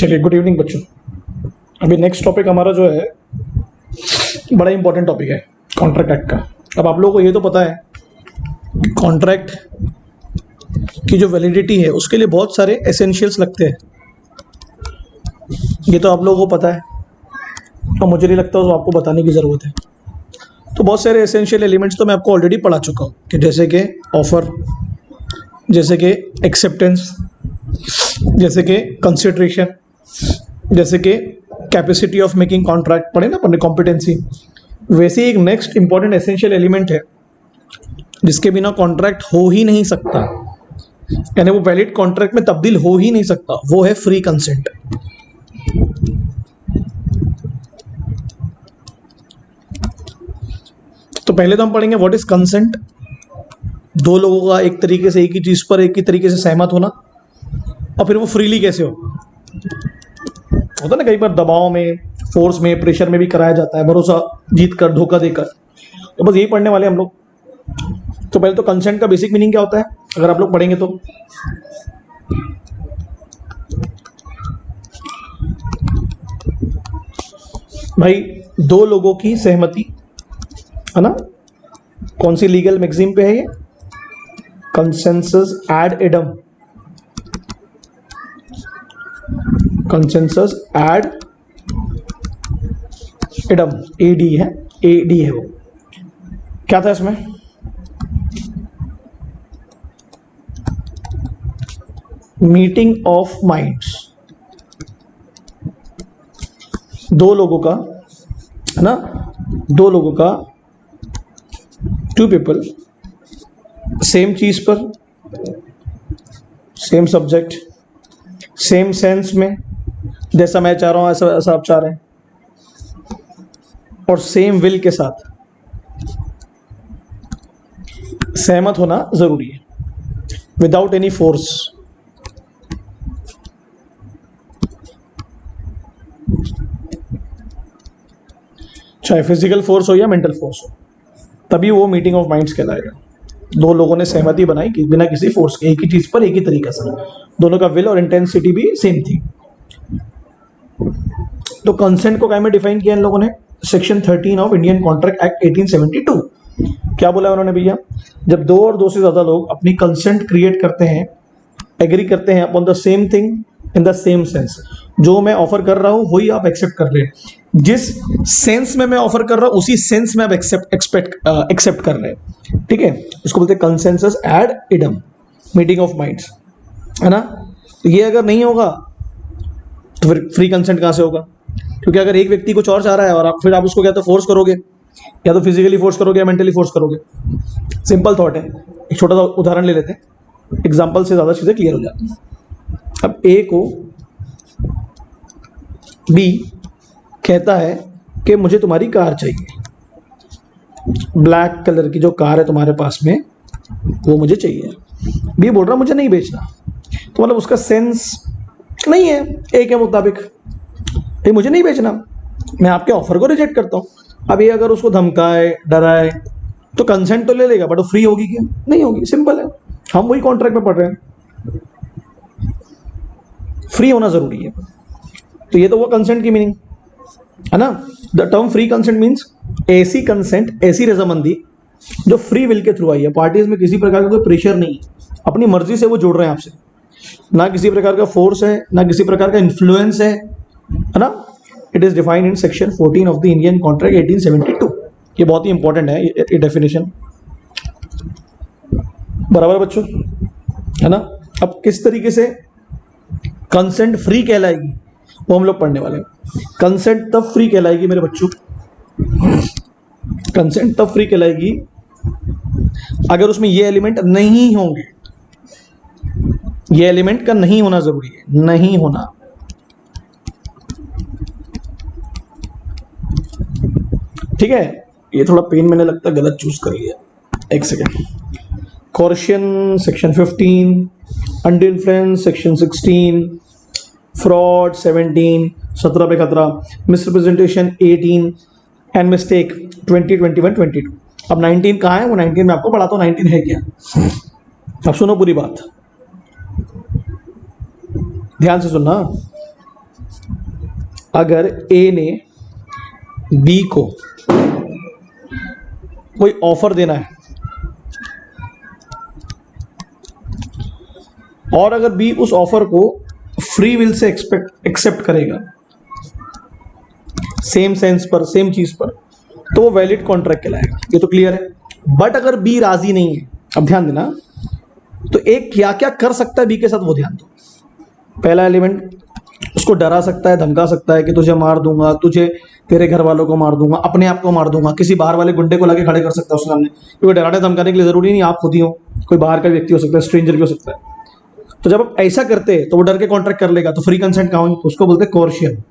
चलिए, good evening बच्चों। अभी नेक्स्ट टॉपिक हमारा जो है बड़ा इंपॉर्टेंट टॉपिक है, कॉन्ट्रैक्ट एक्ट का। अब आप लोगों को ये तो पता है कॉन्ट्रैक्ट की जो वैलिडिटी है उसके लिए बहुत सारे एसेंशियल्स लगते हैं, ये तो आप लोगों को पता है और मुझे नहीं लगता उसको आपको बताने की ज़रूरत है। तो बहुत सारे एसेंशियल एलिमेंट्स तो मैं आपको ऑलरेडी पढ़ा चुका हूँ कि जैसे कि ऑफर, जैसे कि एक्सेप्टेंस, जैसे कि कंसिडरेशन, जैसे कि कैपेसिटी ऑफ मेकिंग कॉन्ट्रैक्ट पढ़े ना अपने कॉम्पिटेंसी। वैसे ही एक नेक्स्ट इंपॉर्टेंट एसेंशियल एलिमेंट है जिसके बिना कॉन्ट्रैक्ट हो ही नहीं सकता, यानी वो वैलिड कॉन्ट्रैक्ट में तब्दील हो ही नहीं सकता, वो है फ्री कंसेंट। तो पहले तो हम पढ़ेंगे व्हाट इज कंसेंट। दो लोगों का एक तरीके से एक ही चीज पर एक ही तरीके से सहमत होना, और फिर वो फ्रीली कैसे होता है ना, कई बार दबाव में, फोर्स में, प्रेशर में भी कराया जाता है, भरोसा जीत कर, धोखा देकर। तो बस यही पढ़ने वाले हम लोग। तो पहले तो कंसेंट का बेसिक मीनिंग क्या होता है अगर आप लोग पढ़ेंगे तो। भाई दो लोगों की सहमति है ना। कौन सी लीगल मैगजीन पे है ये? Consensus ad idem, consensus ad idem, ad है, एडी है। वो क्या था इसमें? मीटिंग ऑफ माइंड्स, दो लोगों का है ना, दो लोगों का, टू पीपल, सेम चीज पर, सेम सब्जेक्ट, सेम सेंस में, जैसा मैं चाह रहा हूं ऐसा ऐसा आप चाह रहे हैं, और सेम विल के साथ सहमत होना जरूरी है, विदाउट एनी फोर्स। चाहे फिजिकल फोर्स हो या मेंटल फोर्स हो, तभी वो मीटिंग ऑफ माइंड्स कहलाएगा। दो लोगों ने सहमति बनाई कि बिना किसी फोर्स के, एक ही चीज पर एक ही तरीके से, दोनों का विल और इंटेंसिटी भी सेम थी। तो कंसेंट को क्या में डिफाइन किया इन लोगों ने? Section 13 of Indian contract act 1872। क्या बोला उन्होंने भैया? जब दो और दो से ज्यादा लोग अपनी कंसेंट क्रिएट करते हैं, एग्री करते हैं upon the same thing in the same sense, जो मैं ऑफर कर रहा हूं वही आप एक्सेप्ट कर रहे हैं, जिस सेंस में मैं ऑफर कर रहा हूं उसी सेंस में आप एक्सेप्ट कर रहे हैं, ठीक है। इसको बोलते हैं consensus ad idem, meeting of minds, है ना। तो ये अगर नहीं होगा तो फिर फ्री कंसेंट कहां से होगा? क्योंकि अगर एक व्यक्ति कुछ और चाह रहा है और फिर आप उसको क्या तो फोर्स करोगे, या तो फिजिकली फोर्स करोगे या मेंटली फोर्स करोगे। सिंपल थॉट है। एक छोटा सा उदाहरण ले लेते हैं, एग्जाम्पल से ज्यादा चीजें क्लियर हो जाती हैं। अब ए को बी कहता है कि मुझे तुम्हारी कार चाहिए, ब्लैक कलर की जो कार है तुम्हारे पास में वो मुझे चाहिए। बी बोल रहा मुझे नहीं बेचना, तो मतलब उसका सेंस नहीं है ए के मुताबिक, ये मुझे नहीं बेचना, मैं आपके ऑफर को रिजेक्ट करता हूं। अब ये अगर उसको धमकाए, डराए तो कंसेंट तो ले लेगा, बट वो फ्री होगी क्या? नहीं होगी। सिंपल है, हम वही कॉन्ट्रैक्ट में पढ़ रहे हैं, फ्री होना जरूरी है। तो ये तो वो कंसेंट की मीनिंग है ना। The term free consent means ऐसी कंसेंट, ऐसी रजामंदी जो फ्री विल के थ्रू आई है, पार्टीज में किसी प्रकार का कोई प्रेशर नहीं है, अपनी मर्जी से वो जुड़ रहे हैं आपसे, ना किसी प्रकार का फोर्स है, ना किसी प्रकार का इन्फ्लुएंस है ना। It is defined in section 14 of the Indian contract 1872। ये बहुत ही इंपॉर्टेंट है ये डेफिनेशन, बराबर बच्चों, है ना। अब किस तरीके से कंसेंट फ्री कहलाएगी वो हम लोग पढ़ने वाले हैं। कंसेंट तब फ्री कहलाएगी मेरे बच्चों, कंसेंट तब फ्री कहलाएगी अगर उसमें ये एलिमेंट नहीं होंगे। ये एलिमेंट का नहीं होना जरूरी है, नहीं होना। ठीक है। ये थोड़ा पेन मैंने लगता है गलत चूज कर लिया, एक second. Coercion section 15, under influence section 16, fraud 17, 17 पे खतरा, मिसरिप्रेजेंटेशन 18 एंड मिस्टेक 20, 21, 22। अब 19 कहाँ है? वो 19 में आपको पढ़ाता हूँ 19 है क्या। अब सुनो पूरी बात, ध्यान से सुनना। अगर ए ने बी को कोई ऑफर देना है और अगर बी उस ऑफर को फ्री विल से एक्सेप्ट करेगा, सेम सेंस पर, सेम चीज पर, तो वो वैलिड कॉन्ट्रैक्ट कहलाएगा। ये तो क्लियर है। बट अगर बी राजी नहीं है, अब ध्यान देना, तो एक क्या क्या कर सकता है बी के साथ वो ध्यान दो। पहला एलिमेंट, उसको डरा सकता है, धमका सकता है कि तुझे मार दूंगा, तुझे, तेरे घर वालों को मार दूंगा, अपने आप को मार दूंगा, किसी बाहर वाले गुंडे को लाके खड़े कर सकता है उसके सामने, क्योंकि डराने धमकाने के लिए जरूरी नहीं आप खुद ही हो, कोई बाहर का व्यक्ति हो सकता है, स्ट्रेंजर भी हो सकता है। तो जब आप ऐसा करते हैं तो वो डर के कॉन्ट्रैक्ट कर लेगा, तो फ्री कंसेंट कहाँ हुई? उसको बोलते हैं कोर्शियन।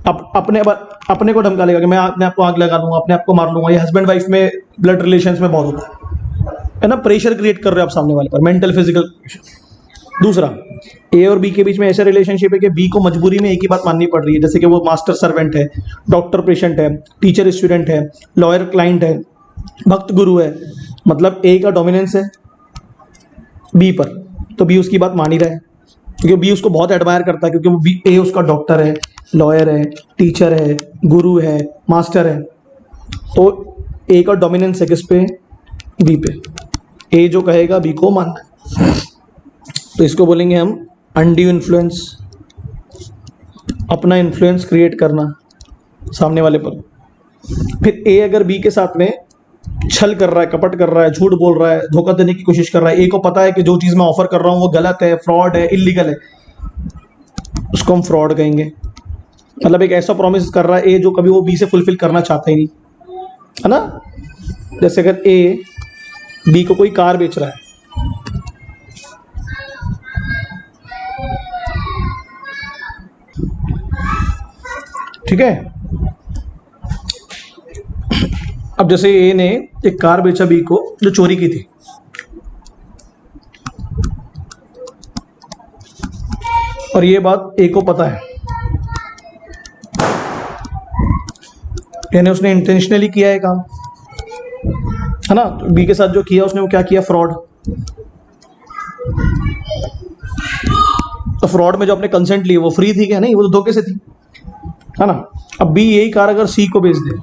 अपने को धमका लेगा कि मैं अपने आप को आग लगा दूंगा, अपने आप को मार लूंगा। ये हस्बैंड वाइफ में, ब्लड रिलेशंस में बहुत होता है ना, प्रेशर क्रिएट कर रहे हो आप सामने वाले पर, मेंटल फिजिकल प्रेशर। दूसरा, ए और बी के बीच में ऐसा रिलेशनशिप है कि बी को मजबूरी में एक ही बात माननी पड़ रही है, जैसे कि वो मास्टर सर्वेंट है, डॉक्टर पेशेंट है, टीचर स्टूडेंट है, लॉयर क्लाइंट है, भक्त गुरु है। मतलब ए का डोमिनेंस है बी पर, तो बी उसकी बात मान ही रहा है, क्योंकि बी उसको बहुत एडमायर करता है, क्योंकि वो बी, ए उसका डॉक्टर है, लॉयर है, टीचर है, गुरु है, मास्टर है। तो ए का डोमिनेंस है किस पे? बी पे। ए जो कहेगा बी को मानना है, तो इसको बोलेंगे हम अनड्यू इन्फ्लुएंस, अपना इन्फ्लुएंस क्रिएट करना सामने वाले पर। फिर ए अगर बी के साथ में छल कर रहा है, कपट कर रहा है, झूठ बोल रहा है, धोखा देने की कोशिश कर रहा है, ए को पता है कि जो चीज मैं ऑफर कर रहा हूं वो गलत है, फ्रॉड है, इलीगल है, उसको हम फ्रॉड कहेंगे। मतलब एक ऐसा प्रॉमिस कर रहा है ए जो कभी वो बी से फुलफिल करना चाहता ही नहीं, है ना। जैसे अगर ए बी को कोई कार बेच रहा है, ठीक है। अब जैसे ए ने एक कार बेचा बी को जो चोरी की थी, और ये बात ए को पता है, यानी उसने इंटेंशनली किया है काम, है ना। तो बी के साथ जो किया उसने, वो क्या किया? फ्रॉड। तो फ्रॉड में जो अपने कंसेंट ली वो फ्री थी क्या? नहीं, वो तो धोखे से थी, है ना। अब बी यही कार अगर सी को बेच दे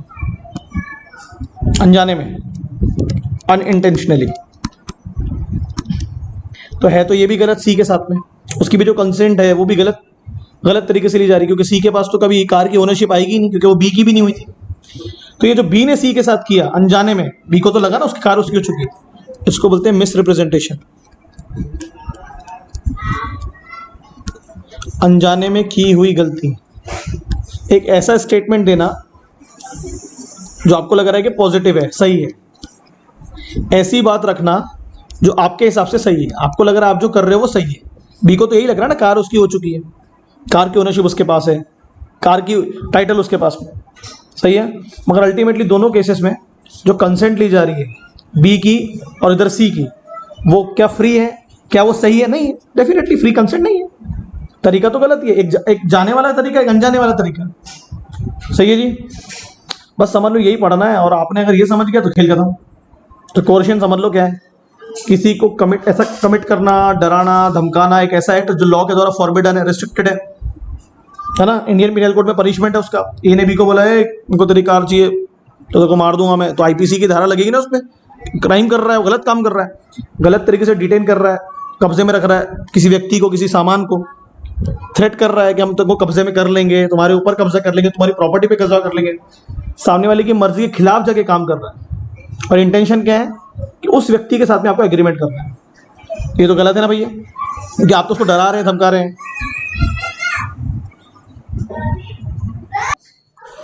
अनजाने में, अनइंटेंशनली, तो है तो ये भी गलत सी के साथ में, उसकी भी जो कंसेंट है वो भी गलत तरीके से ली जा रही है, क्योंकि सी के पास तो कभी कार की ओनरशिप आएगी नहीं, क्योंकि वो बी की भी नहीं हुई थी। तो ये जो बी ने सी के साथ किया अनजाने में, बी को तो लगा ना उसकी कार उसकी हो चुकी, इसको बोलते हैं मिस रिप्रेजेंटेशन। अनजाने में की हुई गलती, एक ऐसा स्टेटमेंट देना जो आपको लग रहा है कि पॉजिटिव है, सही है, ऐसी बात रखना जो आपके हिसाब से सही है, आपको लग रहा है आप जो कर रहे हो वो सही है। बी को तो यही लग रहा है ना, कार उसकी हो चुकी है, कार की ओनरशिप उसके पास है, कार की टाइटल उसके पास में, सही है। मगर अल्टीमेटली दोनों केसेस में जो कंसेंट ली जा रही है बी की और इधर सी की, वो क्या फ्री है? क्या वो सही है? नहीं, डेफिनेटली फ्री कंसेंट नहीं है। तरीका तो गलत ही है, एक जाने वाला तरीका, एक अनजाने वाला तरीका, सही है जी। बस समझ लो यही पढ़ना है, और आपने अगर ये समझ गया तो खेल खत्म। तो कोर्शन समझ लो क्या है, किसी को ऐसा कमिट करना, डराना, धमकाना, एक ऐसा एक्ट जो लॉ के द्वारा फॉरबिडन है, रिस्ट्रिक्टेड है ना। इंडियन पिनल कोड में पनिशमेंट है उसका। ए ने बी को बोला है उनको तेरी कार चाहिए तो तेरे को मार दूंगा मैं, तो आईपीसी की धारा लगेगी ना उसमें। क्राइम कर रहा है, वो गलत काम कर रहा है, गलत तरीके से डिटेन कर रहा है, कब्जे में रख रहा है किसी व्यक्ति को, किसी सामान को, थ्रेट कर रहा है कि हम तुमको कब्जे में कर लेंगे, तुम्हारे ऊपर कब्जा कर लेंगे, तुम्हारी प्रॉपर्टी पे कब्जा कर लेंगे। सामने वाले की मर्जी के खिलाफ जाके काम कर रहा है, और इंटेंशन क्या है कि उस व्यक्ति के साथ में आपको एग्रीमेंट करना है। ये तो गलत है ना भैया, क्योंकि आप तो उसको डरा रहे हैं, धमका रहे हैं।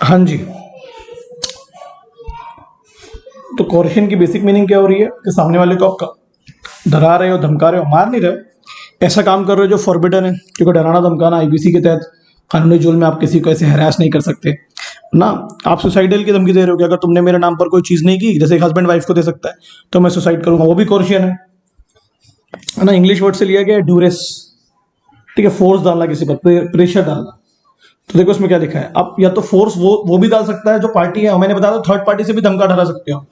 हाँ जी, तो कोर्शन की बेसिक मीनिंग क्या हो रही है कि सामने वाले को आप डरा रहे हो, धमका रहे हो, मार नहीं रहे हो, ऐसा काम कर रहे हो जो फॉरबिडन है, क्योंकि डराना धमकाना आईपीसी के तहत कानूनी जुल्म में आप किसी को ऐसे हैरास नहीं कर सकते ना। आप सुसाइडल की धमकी दे रहे हो कि अगर तुमने मेरे नाम पर कोई चीज़ नहीं की, जैसे एक हस्बैंड वाइफ को दे सकता है, तो मैं सुसाइड करूंगा, वो भी कोर्शन है ना। इंग्लिश वर्ड से लिया गया है ड्यूरेस, ठीक है, फोर्स डालना किसी पर, प्रेशर डालना। तो देखो इसमें क्या लिखा है, आप या तो फोर्स वो भी डाल सकता है जो पार्टी है, और मैंने बताया थर्ड पार्टी से भी धमका डरा सकते हो,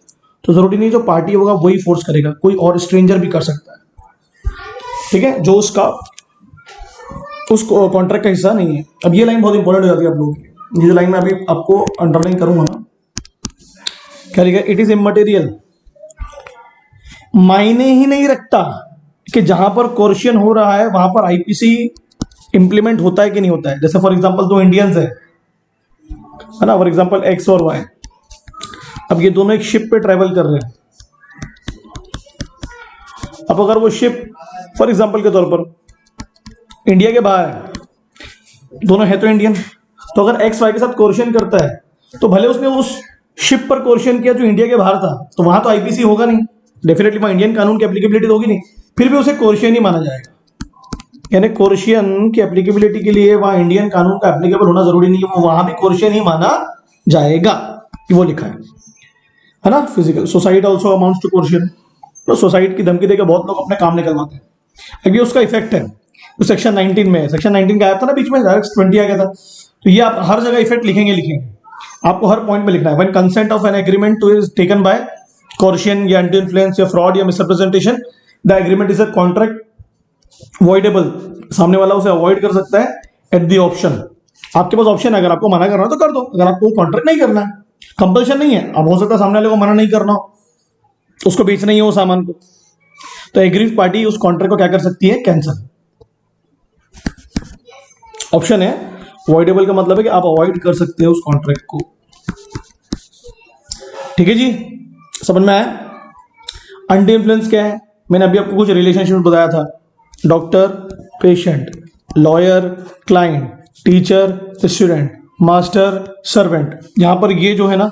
तो जरूरी नहीं जो पार्टी होगा वही फोर्स करेगा, कोई और स्ट्रेंजर भी कर सकता है, ठीक है, जो उस कॉन्ट्रैक्ट का हिस्सा नहीं है। अब ये लाइन बहुत इंपॉर्टेंट हो जाती है आप लोगों की, ये जो लाइन मैं अभी आपको अंडरलाइन करूंगा ना, क्या लिखा है, इट इज इमटेरियल, मायने ही नहीं रखता कि जहां पर कोर्शियन हो रहा है वहां पर आईपीसी इंप्लीमेंट होता है कि नहीं होता है। जैसे फॉर एग्जांपल दो इंडियंस है ना, फॉर एग्जांपल एक्स और वाई, अब ये दोनों एक शिप पे ट्रेवल कर रहे हैं। अब अगर वो शिप फॉर एग्जांपल के तौर पर इंडिया के बाहर है, दोनों है तो इंडियन, तो अगर एक्स वाई के साथ कोर्शियन करता है तो भले उसने उस शिप पर कोर्शियन किया जो इंडिया के बाहर था, तो वहां तो आईपीसी होगा नहीं, डेफिनेटली वहां इंडियन कानून की एप्लीकेबिलिटी तो होगी नहीं, फिर भी उसे कोर्शियन ही माना जाएगा। यानी कोर्शियन की एप्लीकेबिलिटी के लिए वहां इंडियन कानून का एप्लीकेबल होना जरूरी नहीं है, वो वहां भी कोर्शियन ही माना जाएगा, वो लिखा है ना। Physical suicide also amounts to coercion, तो सुसाइड की धमकी देकर बहुत लोग अपने काम निकलवाते हैं। अब ये उसका इफेक्ट है, तो सेक्शन 19 में, सेक्शन 19 का आया था ना बीच में, डायरेक्ट 20 आ गया था, तो ये आप हर जगह इफेक्ट लिखेंगे, आपको हर पॉइंट में लिखना है। When consent of an agreement to is taken by coercion या एंटी इन्फ्लुएंस या फ्रॉड या misrepresentation, the agreement is a contract voidable, सामने वाला उसे अवॉइड कर सकता है एट द ऑप्शन। आपके पास ऑप्शन है, अगर आपको मना करना है तो कर दो, अगर आपको कॉन्ट्रैक्ट नहीं करना है, कंपल्शन नहीं है। अब हो सकता है सामने वाले को मना नहीं करना हो, उसको बेचना ही हो सामान को, तो एग्रीव पार्टी उस कॉन्ट्रैक्ट को क्या कर सकती है, कैंसिल। ऑप्शन है, वॉइडेबल का मतलब है कि आप अवॉइड कर सकते हो उस कॉन्ट्रैक्ट को। ठीक है जी, समझ में आया। एंटी इन्फ्लुएंस क्या है, मैंने अभी आपको कुछ रिलेशनशिप बताया था, doctor patient, lawyer client, teacher student, master servant. यहां पर ये जो है ना,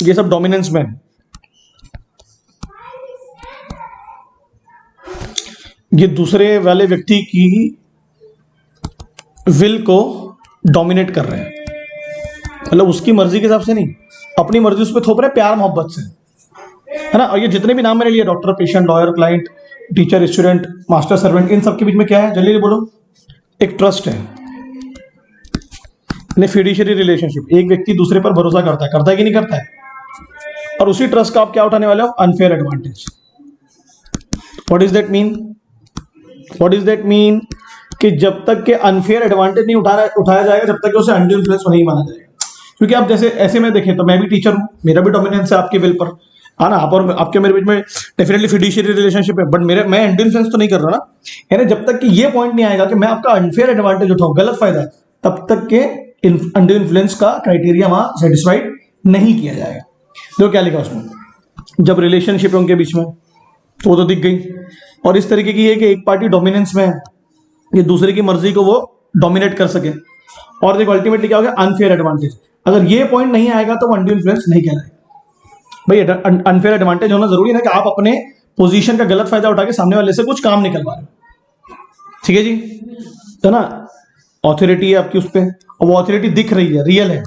ये सब डोमिनेंस में है। ये दूसरे वाले व्यक्ति की विल को डोमिनेट कर रहे हैं, मतलब उसकी मर्जी के हिसाब से नहीं, अपनी मर्जी उस पर थोप रहे हैं, प्यार मोहब्बत से, है ना। और ये जितने भी नाम मैंने लिए, doctor patient lawyer client teacher student master servant, इन सबके बीच में क्या है, जल्दी बोलो, एक ट्रस्ट है, फिड्यूशियरी रिलेशनशिप। एक व्यक्ति दूसरे पर भरोसा करता है कि नहीं करता है, और उसी ट्रस्ट का आप क्या उठाने वाले हो, unfair advantage. What is that mean, what is that mean कि जब तक के अनफेयर एडवांटेज नहीं उठाया जाएगा, जब तक कि उसे अनड्यू इन्फ्लुएंस नहीं माना जाएगा। क्योंकि आप जैसे ऐसे में देखें तो मैं भी टीचर हूं, मेरा भी डोमिनेंस है आपके विल पर, है ना, आप और आपके मेरे बीच में डेफिनेटली फिड्यूशियरी रिलेशनशिप है, बट मैं अनड्यू इन्फ्लुएंस तो नहीं कर रहा ना। यानी जब तक कि ये पॉइंट नहीं आएगा कि मैं आपका अनफेयर एडवांटेज उठाऊं, गलत फायदा, तब तक के अनड्यू इन्फ्लुएंस का क्राइटेरिया वहां सेटिस्फाइड नहीं किया जाएगा। देखो क्या लिखा उसमें, जब रिलेशनशिप है उनके बीच में, तो वो तो दिख गई, और इस तरीके की है कि एक पार्टी डोमिनेंस में है, ये दूसरे की मर्जी को वो डोमिनेट कर सके, और देखो अल्टीमेटली क्या हो गया, अनफेयर एडवांटेज। अगर ये पॉइंट नहीं आएगा तो अनड्यू इन्फ्लुएंस नहीं कहलाएगा। भाई अनफेयर एडवांटेज होना जरूरी है ना, कि आप अपने पोजीशन का गलत फायदा उठा के सामने वाले से कुछ काम निकलवा रहे हो। ठीक है जी, तो ना ऑथोरिटी है आपकी उस पर, और वो ऑथोरिटी दिख रही है, रियल है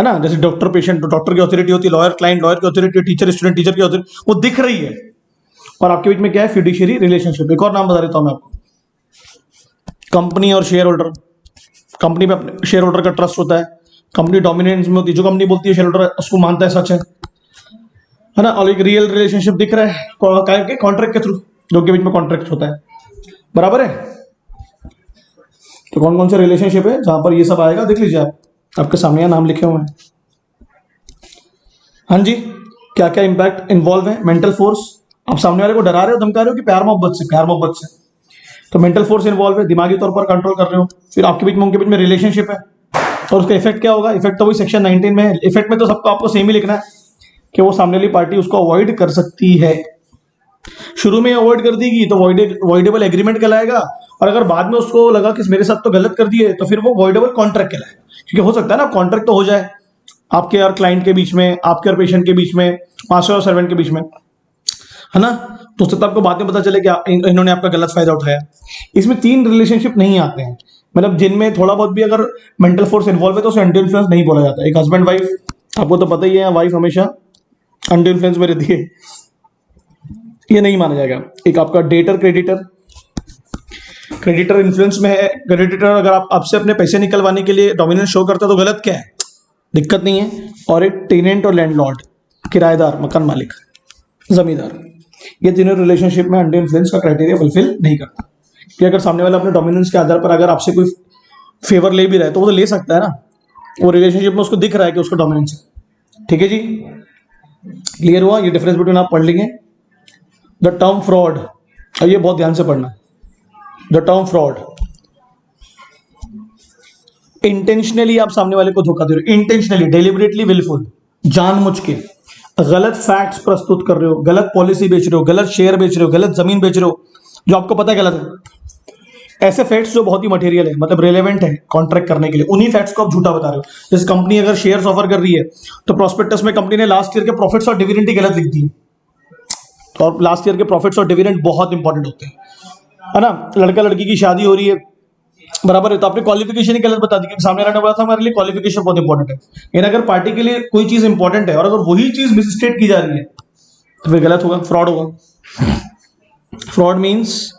ना। जैसे डॉक्टर पेशेंट, तो डॉक्टर की ऑथोरिटी होती है, लॉयर क्लाइंट लॉयर की ऑथोरिटी, टीचर स्टूडेंट टीचर की ऑथोरिटी, वो दिख रही है। और आपके बीच में क्या है, फिड्यूशियरी रिलेशनशिप। एक और नाम बता देता हूं मैं आपको, कंपनी और शेयर होल्डर। कंपनी में अपने शेयर होल्डर का ट्रस्ट होता है, कंपनी डोमिनेंस में होती है, जो कंपनी बोलती है शेयर होल्डर उसको मानता है सच है ना। और एक रियल रिलेशनशिप दिख रहा है कॉन्ट्रैक्ट के थ्रू, जो के बीच में कॉन्ट्रैक्ट होता है, बराबर है। तो कौन कौन से रिलेशनशिप है जहां पर ये सब आएगा, देख लीजिए आप, आपके सामने नाम लिखे हुए हैं। हाँ जी, क्या क्या इंपैक्ट इन्वॉल्व है, मेंटल फोर्स, आप सामने वाले को डरा रहे हो धमका रहे हो कि प्यार मोहब्बत से, प्यार मोहब्बत से, तो मेंटल फोर्स इन्वॉल्व है, दिमागी तौर पर कंट्रोल कर रहे हो। फिर आपके बीच में उनके बीच में रिलेशनशिप है, और उसका इफेक्ट क्या होगा, इफेक्ट तो वही सेक्शन 19 में है। इफेक्ट में तो सबको आपको सेम ही लिखना है कि वो सामने वाली पार्टी उसको अवॉइड कर सकती है। शुरू में अवॉइड कर देगी तो वॉइडेबल एग्रीमेंट कहलाएगा, और अगर बाद में उसको लगा कि मेरे साथ तो गलत कर दिए, तो फिर वो वॉइडेबल कॉन्ट्रैक्ट कहलाएगा। क्योंकि हो सकता है ना कॉन्ट्रैक्ट तो हो जाए आपके और क्लाइंट के बीच में, आपके और पेशेंट के बीच में, मास्टर और सर्वेंट के बीच में, है ना। तो सकता आपको बाद में पता चले कि इन्होंने आपका गलत फायदा उठाया। इसमें 3 रिलेशनशिप नहीं आते हैं, मतलब जिनमें थोड़ा बहुत भी अगर मेंटल फोर्स इन्वॉल्व है तो उसे अनड्यू इन्फ्लुएंस नहीं बोला जाता। एक हस्बैंड वाइफ, आपको तो पता ही है, वाइफ हमेशा अनड्यू इन्फ्लुएंस में रहती है, ये नहीं माना जाएगा। एक आपका डेटर क्रेडिटर, क्रेडिटर इन्फ्लुएंस में है। क्रेडिटर अगर आप आपसे अपने पैसे निकलवाने के लिए डोमिनेंस शो करता है तो गलत क्या है, दिक्कत नहीं है। और एक टेनेंट और लैंडलॉर्ड, किराएदार, मकान मालिक, जमींदार, ये तीनों रिलेशनशिप में अनड्यू इन्फ्लुएंस का क्राइटेरिया फुलफिल नहीं करता। कि अगर सामने वाला अपने डोमिनेंस के आधार पर अगर आपसे कोई फेवर ले भी रहा है तो वो तो ले सकता है ना, वो रिलेशनशिप में उसको दिख रहा है कि उसका डोमिनेंस है। ठीक है जी, क्लियर हुआ? ये डिफरेंस बिटवीन आप पढ़ लेंगे। द टर्म फ्रॉड, और ये बहुत ध्यान से पढ़ना, द टर्म फ्रॉड, इंटेंशनली आप सामने वाले को धोखा दे रहे हो, इंटेंशनली, डेलिबरेटली, विलफुल, जानबूझ के गलत फैक्ट्स प्रस्तुत कर रहे हो, गलत पॉलिसी बेच रहे हो, गलत शेयर बेच रहे हो, गलत जमीन बेच रहे हो जो आपको पता है गलत है। ऐसे फैक्ट्स जो बहुत ही मटेरियल है, मतलब रेलेवेंट है कॉन्ट्रैक्ट करने के लिए, उन्हीं फैक्ट्स को आप झूठा बता रहे हो। जैसे कंपनी अगर शेयर्स ऑफर कर रही है तो प्रोस्पेक्टस में कंपनी ने लास्ट ईयर के प्रॉफिट्स और डिविडेंड ही गलत लिख दी, और लास्ट ईयर के प्रॉफिट्स और डिविडेंड बहुत इंपॉर्टेंट होते हैं, है ना। लड़का लड़की की शादी हो रही है, बराबर है, तो आपने क्वालिफिकेशन ही गलत बता दी, सामने रहने वाला था हमारे लिए क्वालिफिकेशन बहुत इंपॉर्टेंट है। लेकिन अगर पार्टी के लिए कोई चीज इंपॉर्टेंट है और अगर वही चीज मिसस्टेट की जा रही है तो फिर गलत होगा, फ्रॉड होगा। फ्रॉड मीन्स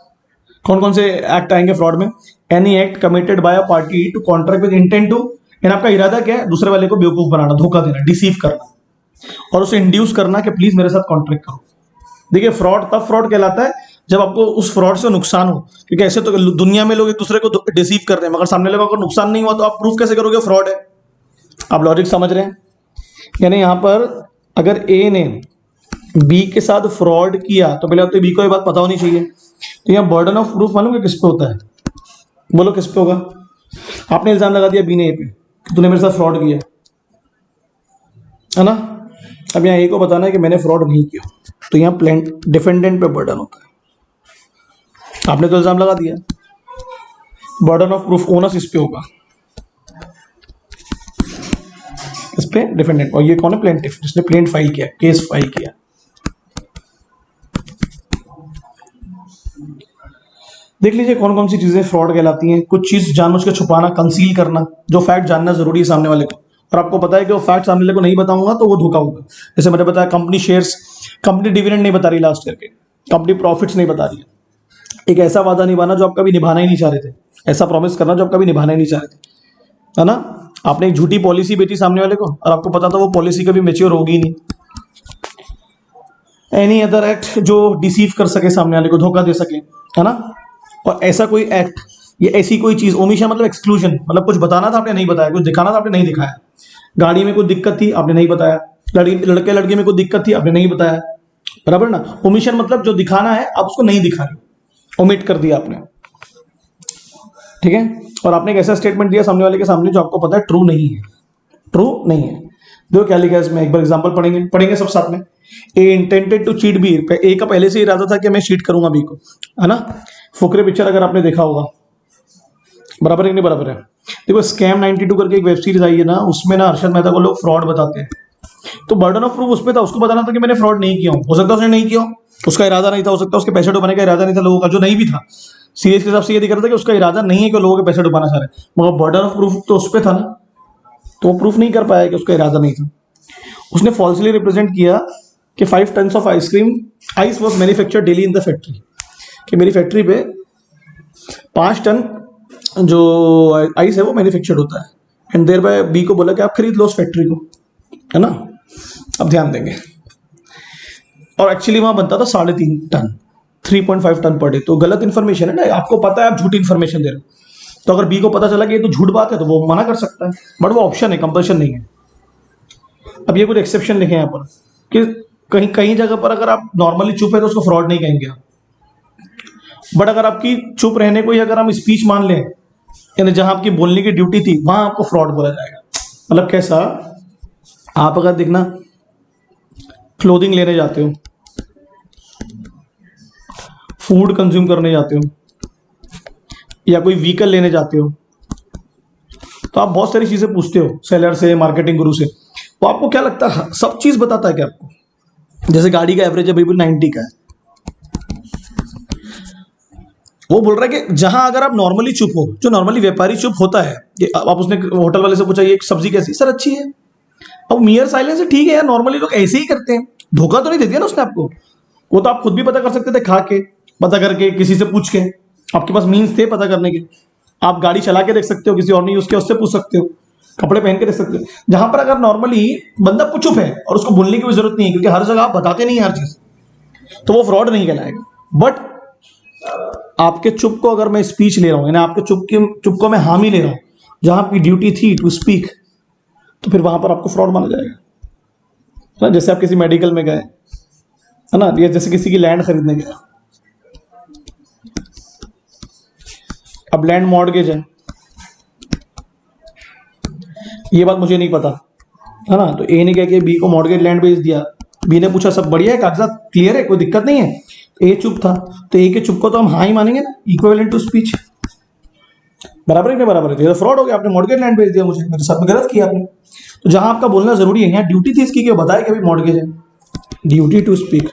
कौन कौन से एक्ट आएंगे फ्रॉड में? Any act committed by a party to contract with intent to, आपका इरादा क्या है? दूसरे वाले को बेवकूफ बनाना, धोखा देना, डिसीव करना, और उसे इंड्यूस करना कि प्लीज मेरे साथ कॉन्ट्रैक्ट करो। देखिए फ्रॉड तब फ्रॉड कहलाता है जब आपको उस फ्रॉड से नुकसान हो, क्योंकि ऐसे तो दुनिया में लोग एक दूसरे को डिसीव कर रहे हैं, मगर सामने वाले को नुकसान नहीं हुआ तो आप प्रूफ कैसे करोगे फ्रॉड है? आप लॉजिक समझ रहे हैं? यानी यहां पर अगर ए ने बी के साथ फ्रॉड किया तो पहले तो बी को ये बात पता होनी चाहिए। तो यहाँ बर्डन ऑफ प्रूफ मालूम है किस पे होता है? बोलो किस पे होगा? आपने इल्जाम लगा दिया बी ने ए पे कि तूने मेरे साथ फ्रॉड किया, है ना। अब यहाँ ए को बताना है कि मैंने फ्रॉड नहीं किया, तो यहाँ प्लेंट डिफेंडेंट पे बर्डन होता है। आपने तो इल्जाम लगा दिया, बर्डन ऑफ प्रूफ ओनस इस पे होगा, इस पे डिफेंडेंट। और ये कौन है? प्लेंटिफ, जिसने प्लेंट फाइल किया, केस फाइल किया। देख लीजिए कौन कौन सी चीजें फ्रॉड कहलाती हैं। कुछ चीज जानबूझ के छुपाना, कंसील करना, जो फैक्ट जानना जरूरी है सामने वाले को और आपको पता है कि वो फैक्ट सामने वाले को नहीं बताऊंगा तो वो धोखा होगा। जैसे मैंने बताया कंपनी शेयर्स, कंपनी डिविडेंड नहीं बता रही लास्ट ईयर के, कंपनी प्रॉफिट्स नहीं बता रही है। एक ऐसा वादा निभाना जो आप कभी निभाना ही नहीं चाह रहे थे, ऐसा प्रॉमिस करना जो आप कभी निभाना ही नहीं चाह रहे थे, है ना। आपने एक झूठी पॉलिसी बेची सामने वाले को और आपको पता था वो पॉलिसी कभी मैच्योर होगी नहीं। एनी अदर एक्ट जो डिसीव कर सके सामने वाले को, धोखा दे सके, है ना। और ऐसा कोई एक्ट, ये ऐसी कोई चीज, ओमिशन मतलब एक्सक्लूजन, मतलब कुछ बताना था आपने नहीं बताया, कुछ दिखाना था आपने नहीं दिखाया। गाड़ी में कोई दिक्कत थी आपने नहीं बताया, लड़के लड़के में कोई दिक्कत थी आपने नहीं बताया, बराबर ना। ओमिशन मतलब जो दिखाना है आप उसको नहीं दिखा रहे, ओमिट कर दिया आपने, ठीक है। और आपने एक ऐसा स्टेटमेंट दिया सामने वाले के सामने जो आपको पता है ट्रू नहीं है, ट्रू नहीं है। देखो क्या लिखा है इसमें, एक बार एग्जांपल पढ़ेंगे सब साथ में। ए इंटेंटेड टू चीट बी, ए का पहले से इरादा था कि मैं चीट करूंगा बी को, है ना। फुकरे पिक्चर अगर आपने देखा होगा, बराबर है नहीं बराबर है? देखो स्कैम 92 करके एक वेब सीरीज आई है ना, उसमें ना अर्शद मेहता को लोग फ्रॉड बताते हैं, तो बर्डन ऑफ प्रूफ उस पे था, उसको बताना था कि मैंने फ्रॉड नहीं किया हूं। हो सकता है उसने नहीं किया, उसका इरादा नहीं था, हो सकता है उसके पैसे डुबाने का इरादा नहीं था लोगों का, जो नहीं भी था। सीरीज के हिसाब से ये दिख रहा था कि उसका इरादा नहीं है कि लोगों के पैसे डुबाना चाह रहे, मगर बर्डन ऑफ प्रूफ तो उस पर था ना, तो वो प्रूफ नहीं कर पाया कि उसका इरादा नहीं था। उसने फॉल्सली रिप्रेजेंट किया कि 5 tons of ice cream ice was manufactured daily in the factory, कि मेरी फैक्ट्री पे 5 टन जो आइस है वो मैन्युफैक्चर्ड होता है। एंड देयर बाय बी को बोला कि आप खरीद लो उस फैक्ट्री को, है ना। अब ध्यान देंगे, और एक्चुअली वहां बनता था 3.5 टन, 3.5 टन पर डे। तो गलत इन्फॉर्मेशन है ना, आपको पता है आप झूठी इन्फॉर्मेशन दे रहे हो, तो अगर बी को पता चला कि ये तो झूठ बात है तो वो मना कर सकता है, बट वो ऑप्शन है, कंपल्शन नहीं है। अब ये कुछ एक्सेप्शन लिखे हैं यहाँ पर कि कहीं कहीं जगह पर अगर आप नॉर्मली चुप है तो उसको फ्रॉड नहीं कहेंगे आप, बट अगर आपकी चुप रहने को ही अगर हम स्पीच मान लें, यानी जहां आपकी बोलने की ड्यूटी थी वहां आपको फ्रॉड बोला जाएगा। मतलब कैसा? आप अगर देखना क्लोथिंग लेने जाते हो, फूड कंज्यूम करने जाते हो, या कोई व्हीकल लेने जाते हो, तो आप बहुत सारी चीजें पूछते हो सेलर से, मार्केटिंग गुरु से, तो आपको क्या लगता है सब चीज बताता है क्या आपको? जैसे गाड़ी का एवरेज अभी 90 का है, वो बोल रहा है कि जहां अगर आप नॉर्मली चुप हो, जो नॉर्मली व्यापारी चुप होता है, आप उसने होटल वाले से पूछा ये सब्जी कैसी? सर अच्छी है। अब मियर साइलेंस है, ठीक है यार, नॉर्मली लोग ऐसे ही करते हैं, धोखा तो नहीं दे दिया ना उसने आपको। वो तो आप खुद भी पता कर सकते थे, खा के, पता करके, किसी से पूछ के, आपके पास मीन्स थे पता करने के। आप गाड़ी चला के देख सकते हो, किसी और ने यूज किया उससे पूछ सकते हो, कपड़े पहन के देख सकते हो। जहां पर अगर नॉर्मली बंदा चुप है और उसको बोलने की भी जरूरत नहीं है, क्योंकि हर जगह आप बताते नहीं हर चीज, तो वो फ्रॉड नहीं कहलाएगा। बट आपके चुप को अगर मैं स्पीच ले रहा हूं, यानी आपके चुप को मैं हामी ले रहा हूं, जहां आपकी ड्यूटी थी टू स्पीक, तो फिर वहां पर आपको फ्रॉड माना जाएगा ना। जैसे आप किसी मेडिकल में गए, है ना, या जैसे किसी की लैंड खरीदने गए, अब लैंड मॉर्गेज है, ये बात मुझे नहीं पता, है ना, तो ए ने क्या किया, बी को मॉर्गेज लैंड बेच दिया। बी ने पूछा सब बढ़िया है, कागजात क्लियर है, कोई दिक्कत नहीं है, ए चुप था, तो ए के चुप को तो हम हाँ ही मानेंगे ना, इक्विवेलेंट टू स्पीच। बराबर है क्या? बराबर है। तो फ्रॉड हो गया, आपने मॉर्गेज लैंड बेच दिया मुझे, मेरे साथ में गलत किया आपने। तो जहां आपका बोलना जरूरी है, यहाँ ड्यूटी थी इसकी, क्यों बताया कि अभी मॉर्गेज है, ड्यूटी टू स्पीक।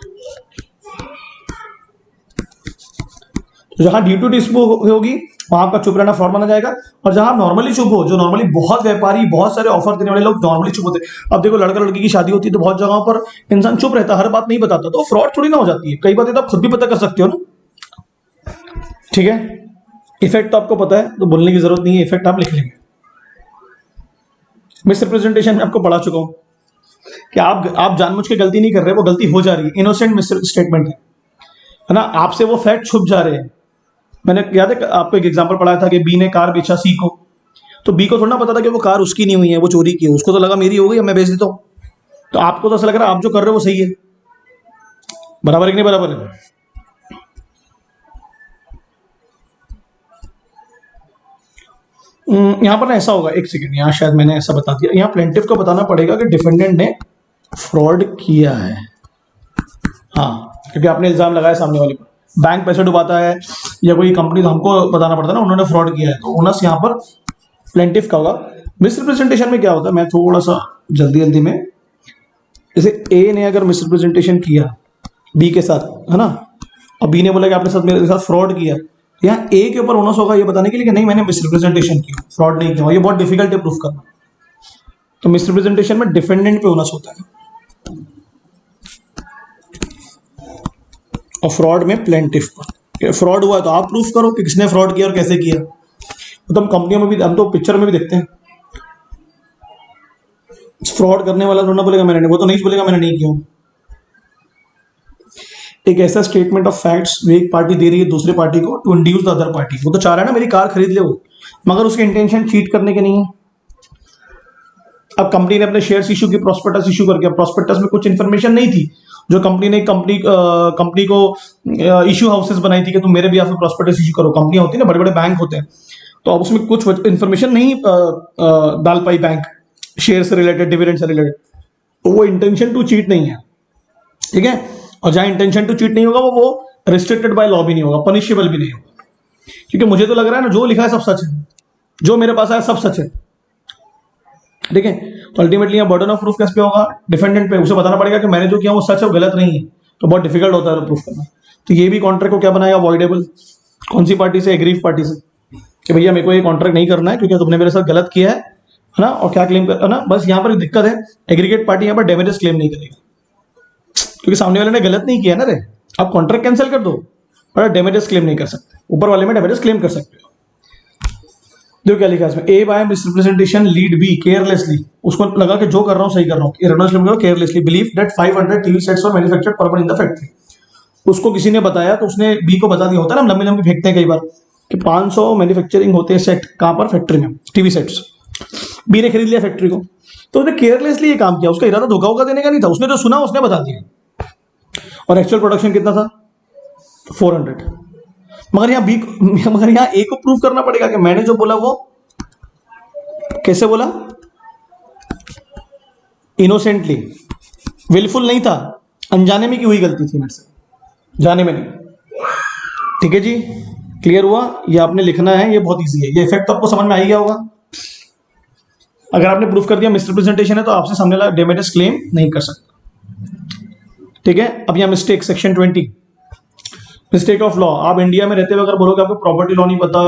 तो जहां ड्यूटी टू स्पीक होगी वहां आपका चुप रहना फ्रॉड माना जाएगा। और जहां आप नॉर्मली चुप हो, जो नॉर्मली बहुत व्यापारी, बहुत सारे ऑफर देने वाले लोग नॉर्मली चुप होते हैं। अब देखो लड़का लड़की की शादी होती है तो बहुत जगहों पर इंसान चुप रहता है, हर बात नहीं बताता, तो फ्रॉड थोड़ी ना हो जाती है। कई बातें तो आप खुद भी पता कर सकते हो ना, ठीक है। इफेक्ट तो आपको पता है, तो बोलने की जरूरत नहीं है, इफेक्ट आप लिख लेंगे। मिस रिप्रेजेंटेशन में आपको पढ़ा चुका हूं कि आप जानबूझ के गलती नहीं कर रहे, वो गलती हो जा रही है, इनोसेंट मिस स्टेटमेंट है ना, आपसे वो फैक्ट छुप जा रहे हैं। मैंने याद है आपको एक एग्जांपल पढ़ाया था कि बी ने कार बेचा सी को, तो बी को थोड़ा ना पता था कि वो कार उसकी नहीं हुई है, वो चोरी की है, उसको तो लगा मेरी हो गई, मैं बेच देता हूं। तो आपको तो ऐसा लग रहा है आप जो कर रहे हो वो सही है। बराबर है कि नहीं? बराबर है। यहां पर ना ऐसा होगा, एक सेकेंड, यहां शायद मैंने ऐसा बता दिया, यहां प्लेंटिफ को बताना पड़ेगा कि डिफेंडेंट ने फ्रॉड किया है, हाँ, क्योंकि आपने इल्जाम लगाया सामने वाले पर, बैंक पैसे डुबाता है या कोई कंपनी, तो हमको बताना पड़ता है ना उन्होंने फ्रॉड किया है, तो ओनस यहाँ पर प्लेंटिफ का होगा। मिसरिप्रेजेंटेशन में क्या होता है, मैं थोड़ा सा जल्दी जल्दी में, जैसे ए ने अगर मिसरिप्रेजेंटेशन किया बी के साथ, है ना, और बी ने बोला कि आपने साथ मेरे साथ फ्रॉड किया, यहाँ ए के ऊपर ओनस होगा ये बताने के लिए कि नहीं मैंने मिसरिप्रेजेंटेशन किया, फ्रॉड नहीं किया, ये बहुत डिफिकल्ट है प्रूफ करना। तो मिसरिप्रेजेंटेशन में डिफेंडेंट पे ओनस होता है और फ्रॉड में प्लेंटिफ पर। फ्रॉड हुआ है तो आप प्रूफ करो कि किसने फ्रॉड किया और कैसे किया। तो हम कंपनियों में भी, हम तो पिक्चर में भी देखते हैं, फ्रॉड करने वाला थोड़ा बोलेगा मैंने, वो तो नहीं बोलेगा मैंने नहीं किया। एक ऐसा स्टेटमेंट ऑफ फैक्ट्स जो एक पार्टी दे रही है दूसरी पार्टी को to induce the other party, वो तो चाह रहा है ना मेरी कार खरीद ले वो, मगर उसके इंटेंशन चीट करने के नहीं है। अब कंपनी ने अपने शेयर्स इशू की, प्रोस्पेक्टस इशू करके, प्रोस्पेक्टस में कुछ इन्फॉर्मेशन नहीं थी जो कंपनी को इशू हाउसेस बनाई थी कि तुम मेरे भी यहाँ प्रोस्पेक्टस इशू करो। कंपनियां होती है ना, बड़े बड़े बैंक होते हैं, तो अब उसमें कुछ इन्फॉर्मेशन नहीं डाल पाई बैंक, शेयर से रिलेटेड, डिविडेंड से रिलेटेड, तो वो इंटेंशन टू चीट नहीं है, ठीक है। और जहां इंटेंशन टू चीट नहीं होगा वो रिस्ट्रिक्टेड बाय लॉ भी नहीं होगा, पनिशेबल भी नहीं होगा, क्योंकि मुझे तो लग रहा है ना जो लिखा है सब सच है, जो मेरे पास आया सब सच है, ठीक है। तो अल्टीमेटली यहाँ बर्डन ऑफ प्रूफ किस पे होगा, डिफेंडेंट पे, उसे बताना पड़ेगा कि मैंने जो किया वो सच है, वो गलत नहीं है, तो बहुत डिफिकल्ट होता है प्रूफ करना। तो ये भी कॉन्ट्रैक्ट को क्या बनाएगा, अवॉइडेबल। कौन सी पार्टी से, एग्रीव पार्टी से, कि भैया मेरे को ये कॉन्ट्रैक्ट नहीं करना है क्योंकि तुमने मेरे साथ गलत किया है ना, और क्या क्लेम कर, है ना। बस यहाँ पर एक दिक्कत है, एग्रीगेट पार्टी यहाँ पर डैमेजेस क्लेम नहीं करेगी क्योंकि सामने वाले ने गलत नहीं किया ना रे, आप कॉन्ट्रैक्ट कैंसिल कर दो और डैमेजेस क्लेम नहीं कर सकते, ऊपर वाले में डैमेजेस क्लेम कर सकते हो। देखो क्या लिखा है इसमें, A by misrepresentation lead B carelessly, उसको लगा कि जो कर रहा हूं सही कर रहा हूं, carelessly believe that 500 TV sets were manufactured पर इन द फैक्ट्री। उसको किसी ने बताया तो उसने बी को बता दिया, होता है ना लंबी लंबी फेंकते हैं कई बार कि 500 मैन्युफैक्चरिंग होते हैं सेट, कहां पर, फैक्ट्री में, टीवी सेट्स। बी ने खरीद लिया फैक्ट्री को, तो उसने केयरलेसली ये काम किया, उसका इरादा धोखा वोखा देने का नहीं था, उसने जो सुना उसने बता दिया, और एक्चुअल प्रोडक्शन कितना था, 400। मगर यहाँ ए को प्रूव करना पड़ेगा कि मैंने जो बोला वो कैसे बोला, इनोसेंटली, विलफुल नहीं था, अनजाने में की हुई गलती थी मेरे से, जाने में नहीं। ठीक है जी, क्लियर हुआ। ये आपने लिखना है, ये बहुत इजी है, ये इफेक्ट तो आपको समझ में आ ही गया होगा। अगर आपने प्रूफ कर दिया मिसरिप्रेजेंटेशन है तो आपसे सामने वाला डैमेजेस क्लेम नहीं कर सकता, ठीक है। अब यहाँ mistake, section 20 mistake of law. आप इंडिया में रहते हुए अगर बोलोगे आपको प्रॉपर्टी लॉ नहीं पता,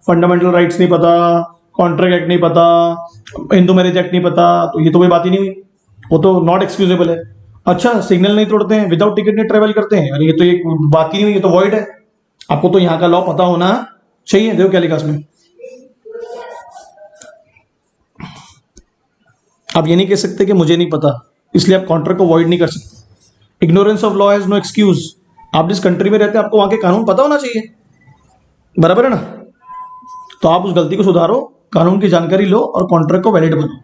फंडामेंटल राइट्स नहीं पता, कॉन्ट्रैक्ट एक्ट नहीं पता, हिंदू मैरिज एक्ट नहीं पता, तो ये तो कोई बात ही नहीं हुई, वो तो नॉट एक्सक्यूजेबल है। अच्छा, सिग्नल नहीं तोड़ते हैं, विदाउट टिकट नहीं ट्रेवल करते हैं, अरे ये तो एक बात ही नहीं हुई, ये तो वॉइड है। आपको तो यहाँ का लॉ पता होना चाहिए। देखो क्या लिखा इसमें, आप ये नहीं कह सकते कि मुझे नहीं पता, इसलिए आप कॉन्ट्रैक्ट को वॉइड नहीं कर सकते। Ignorance of law has no excuse, आप जिस कंट्री में रहते हैं आपको वहां के कानून पता होना चाहिए, बराबर है ना। तो आप उस गलती को सुधारो, कानून की जानकारी लो और कॉन्ट्रैक्ट को वैलिड बनाओ,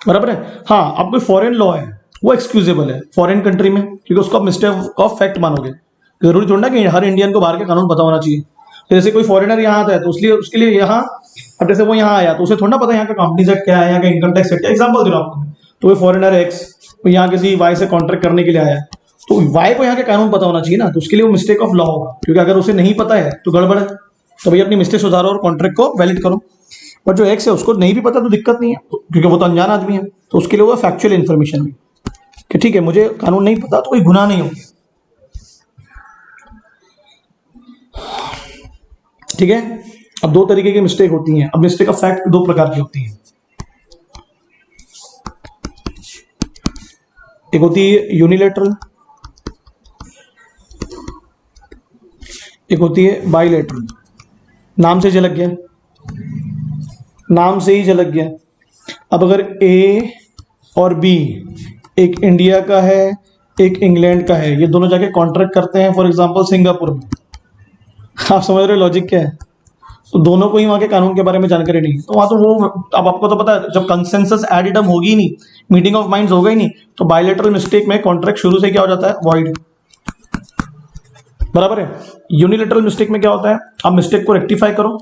बराबर है। हाँ, अब कोई फॉरेन लॉ है वो एक्सक्यूजेबल है फॉरेन कंट्री में, क्योंकि उसको आप मिस्टेक ऑफ फैक्ट मानोगे। जरूरी थोड़ा ना कि हर इंडियन को बाहर के कानून पता होना चाहिए। तो जैसे कोई फॉरेनर यहाँ आता है तो उसलिए उसके लिए यहाँ, अब जैसे वो यहाँ आया तो उसे थोड़ा ना पता यहाँ का कंपनीज एक्ट क्या है, यहाँ का इनकम टैक्स एक्ट क्या है। एग्जाम्पल दे रहा हूँ आपको, तो वो फॉरेनर एक्स वो यहाँ किसी वाई से कॉन्ट्रैक्ट करने के लिए आया है, तो वाई को यहाँ के कानून पता होना चाहिए ना, तो उसके लिए वो मिस्टेक ऑफ लॉ होगा, क्योंकि अगर उसे नहीं पता है तो गड़बड़ है। तो भैया अपनी मिस्टेक सुधारो और कॉन्ट्रैक्ट को वैलिड करो। बट जो एक्स है उसको नहीं भी पता तो दिक्कत नहीं है, क्योंकि वो तो अनजान आदमी है, तो उसके लिए वो फैक्चुअल इन्फॉर्मेशन हुई कि ठीक है मुझे कानून नहीं पता तो कोई गुनाह नहीं होगा। ठीक है। अब दो तरीके की मिस्टेक होती हैं। अब मिस्टेक ऑफ फैक्ट दो प्रकार की होती है, एक होती है यूनिलेटरल, एक होती है बाइलेटरल। नाम से झलक गया, नाम से ही झलक गया। अब अगर ए और बी, एक इंडिया का है एक इंग्लैंड का है, ये दोनों जाके कॉन्ट्रैक्ट करते हैं फॉर एग्जांपल सिंगापुर में, आप समझ रहे हो लॉजिक क्या है। तो दोनों को ही वहां के कानून के बारे में जानकारी नहीं, तो वहां तो वो, अब आपको तो पता है जब कंसेंसस एड इडम होगी ही नहीं, मीटिंग ऑफ माइंड्स होगा ही नहीं, तो बायलैटरल मिस्टेक में कॉन्ट्रैक्ट शुरू से क्या हो जाता है, वॉइड, बराबर है। यूनिलेटरल मिस्टेक में क्या होता है, आप मिस्टेक को रेक्टिफाई करो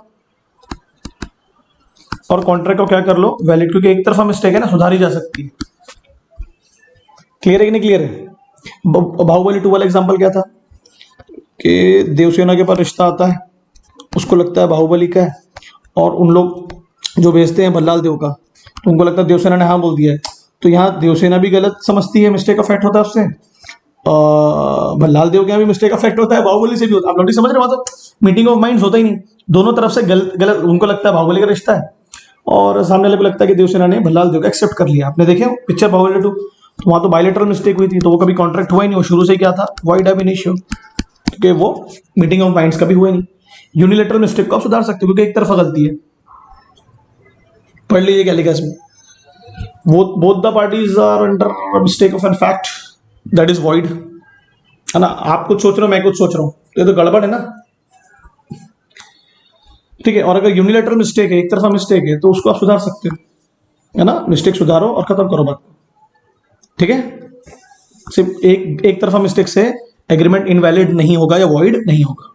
और कॉन्ट्रैक्ट को क्या कर लो, वैलिड, क्योंकि एक तरफा मिस्टेक है ना, सुधारी जा सकती है। क्लियर है कि नहीं क्लियर है। बाहुबली 2 वाला एग्जांपल क्या था कि देवसेना के पास रिश्ता आता है, उसको लगता है बाहुबली का है, और उन लोग जो भेजते हैं भल्लाल देव का, तो उनको लगता है देवसेना ने हाँ बोल दिया है, तो यहाँ देवसेना भी गलत समझती है, मिस्टेक ऑफ फैक्ट होता है उससे, भल्लाल देव के यहाँ भी मिस्टेक ऑफ फैक्ट होता है, बाहुबली से भी होता है। आप लोग समझ रहे हो, तो मीटिंग ऑफ माइंड्स होता ही नहीं, दोनों तरफ से गलत गलत, उनको लगता है बाहुबली का रिश्ता है और सामने वाले को लगता है कि देवसेना ने भल्लाल देव का एक्सेप्ट कर लिया। आपने देखे पिक्चर बाहुबली 2, तो वहां तो बायलैटरल मिस्टेक हुई थी, तो वो कभी कॉन्ट्रैक्ट हुआ ही नहीं, वो शुरू से क्या था, वॉइड अब इनिशियो, क्योंकि वो मीटिंग ऑफ माइंड्स कभी हुआ ही नहीं। यूनिलेटरल मिस्टेक को आप सुधार सकते हो, क्योंकि एक तरफा गलती है। पढ़ लीजिए क्या लिखा इसमें, both the parties are under mistake of an fact that is void, है ना। आप कुछ सोच रहे हो, मैं कुछ सोच रहा हूं, तो ये तो गड़बड़ है ना, ठीक है। और अगर यूनिलेटरल मिस्टेक है, एक तरफा मिस्टेक है, तो उसको आप सुधार सकते हो, है ना। मिस्टेक सुधारो और खत्म करो बात, ठीक है। सिर्फ एक तरफा मिस्टेक से एग्रीमेंट इनवैलिड नहीं होगा या वॉइड नहीं होगा,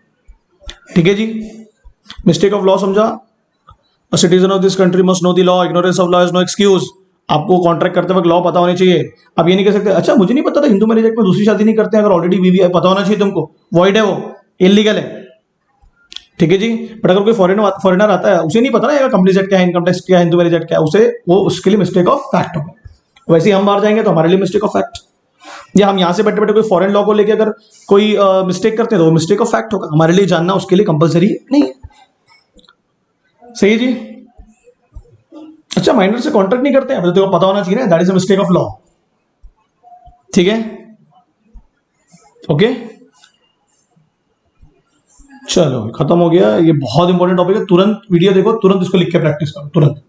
ठीक है जी। मिस्टेक ऑफ लॉ समझा, a citizen of this country must know the law, ignorance of law is no excuse. आपको कॉन्ट्रैक्ट करते वक्त लॉ पता होनी चाहिए। आप ये नहीं कह सकते अच्छा मुझे नहीं पता था हिंदू मैरिज एक्ट में दूसरी शादी नहीं करते, अगर ऑलरेडी बीवी है, पता होना चाहिए तुमको, वॉइड है, वो इलीगल है, ठीक है जी। बट अगर कोई फॉरेनर आता है, उसे नहीं पता ना कंपनीज एक्ट क्या है, इनकम टैक्स क्या है, हिंदू मैरिज एक्ट क्या है, उसे वो उसके लिए मिस्टेक ऑफ फैक्ट होगा। वैसे ही हम बाहर जाएंगे तो हमारे लिए मिस्टेक ऑफ फैक्ट, या हम यहाँ से बैठे बैठे कोई फॉरेन लॉ को लेके अगर कोई मिस्टेक करते हैं तो वो मिस्टेक ऑफ फैक्ट होगा, हमारे लिए जानना उसके लिए कंपलसरी नहीं है, सही है जी। अच्छा माइनर से कॉन्ट्रैक्ट नहीं करते हैं, तो देखो पता होना चाहिए ना, that is a mistake of law, ठीक है, ओके। चलो खत्म हो गया, ये बहुत इंपॉर्टेंट टॉपिक है, तुरंत वीडियो देखो, तुरंत इसको लिख के प्रैक्टिस करो तुरंत।